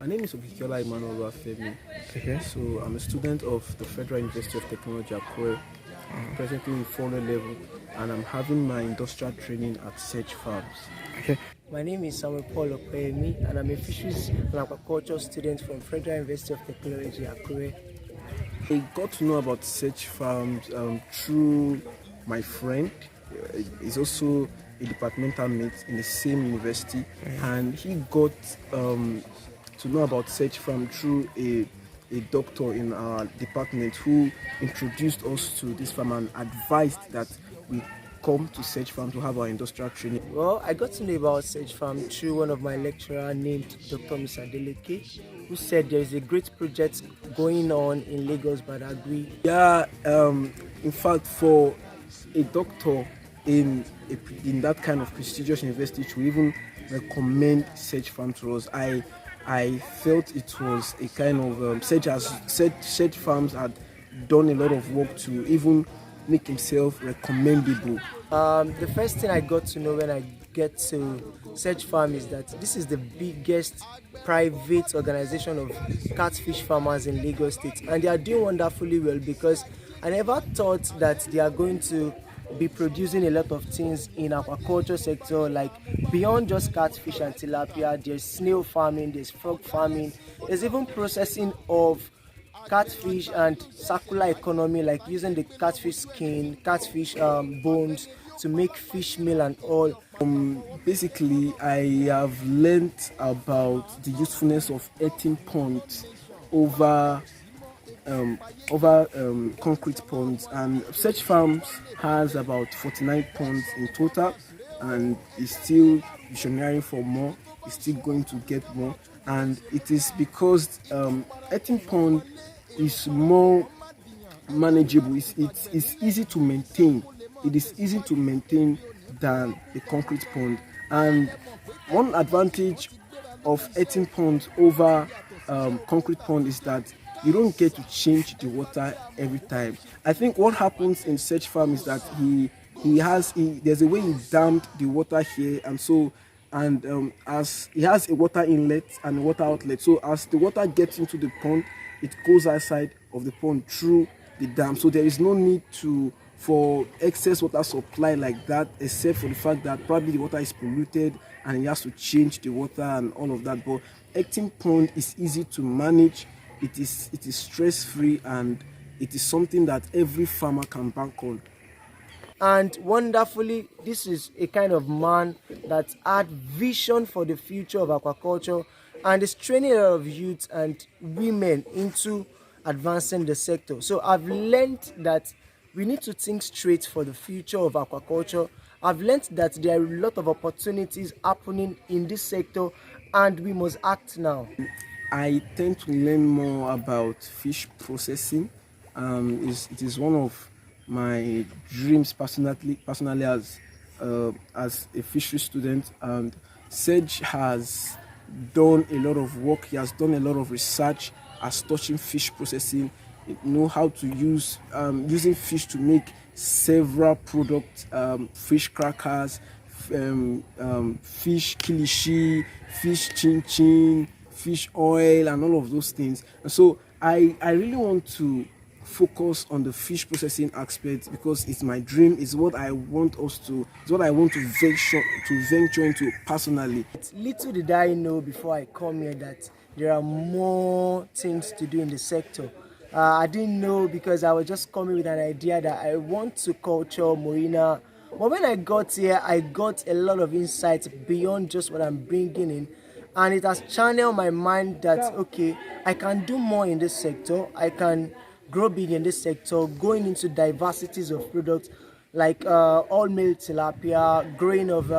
My name is Okikiola Emmanuel Femi. Okay. So I'm a student of the Federal University of Technology, Akure, presently in 400 level, and I'm having my industrial training at SejFarms. Okay. My name is Samuel Paul Okoyemi, and I'm a fisheries and aquaculture student from Federal University of Technology, Akure. I got to know about SejFarms through my friend. He's also a departmental mate in the same university, and he got to know about SejFarms through a doctor in our department who introduced us to this farm and advised that we come to SejFarms to have our industrial training. Well, I got to know about SejFarms through one of my lecturers named Dr. Mr.SEJIRO, who said there is a great project going on in Lagos, Badagry. Yeah, in fact, for a doctor in that kind of prestigious university to even recommend SejFarms to us, I felt it was a kind of SejFarms had done a lot of work to even make himself recommendable. The first thing I got to know when I get to SejFarms is that this is the biggest private organization of catfish farmers in Lagos State, and they are doing wonderfully well, because I never thought that they are going to be producing a lot of things in aquaculture sector, like beyond just catfish and tilapia. There's snail farming, there's frog farming, there's even processing of catfish and circular economy, like using the catfish skin, catfish bones to make fish meal and all. Basically, I have learned about the usefulness of earthen ponds over concrete ponds, and SejFarms has about 49 ponds in total, and is still visionary for more. Is still going to get more, and it is because earthen pond is more manageable. It's easy to maintain. It is easy to maintain than a concrete pond. And one advantage of earthen pond over concrete pond is that you don't get to change the water every time. I think what happens in SejFarms is that there's a way he damped the water here, and as he has a water inlet and a water outlet, so as the water gets into the pond, it goes outside of the pond through the dam. So there is no need for excess water supply like that, except for the fact that probably the water is polluted and he has to change the water and all of that. But earthen pond is easy to manage. It is stress-free, and it is something that every farmer can bank on. And wonderfully, this is a kind of man that had vision for the future of aquaculture and is training a lot of youth and women into advancing the sector. So I've learned that we need to think straight for the future of aquaculture. I've learned that there are a lot of opportunities happening in this sector, and we must act now. I tend to learn more about fish processing. It is one of my dreams personally as a fishery student, and Sej has done a lot of work. He has done a lot of research as touching fish processing. You know how to using fish to make several products, fish crackers, fish kilishi, fish chin chin, fish oil, and all of those things. And so I really want to focus on the fish processing aspect, because it's my dream. It's what I want to venture into personally. Little did I know before I come here that there are more things to do in the sector. I didn't know, because I was just coming with an idea that I want to culture Morina. But when I got here, I got a lot of insights beyond just what I'm bringing in. And it has channeled my mind that, okay, I can do more in this sector. I can grow big in this sector, going into diversities of products like all male tilapia, growing of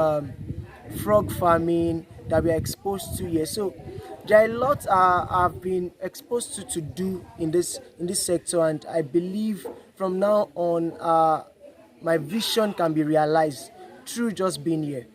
frog farming that we are exposed to here. So there are a lot I've been exposed to do in this sector, and I believe from now on my vision can be realized through just being here.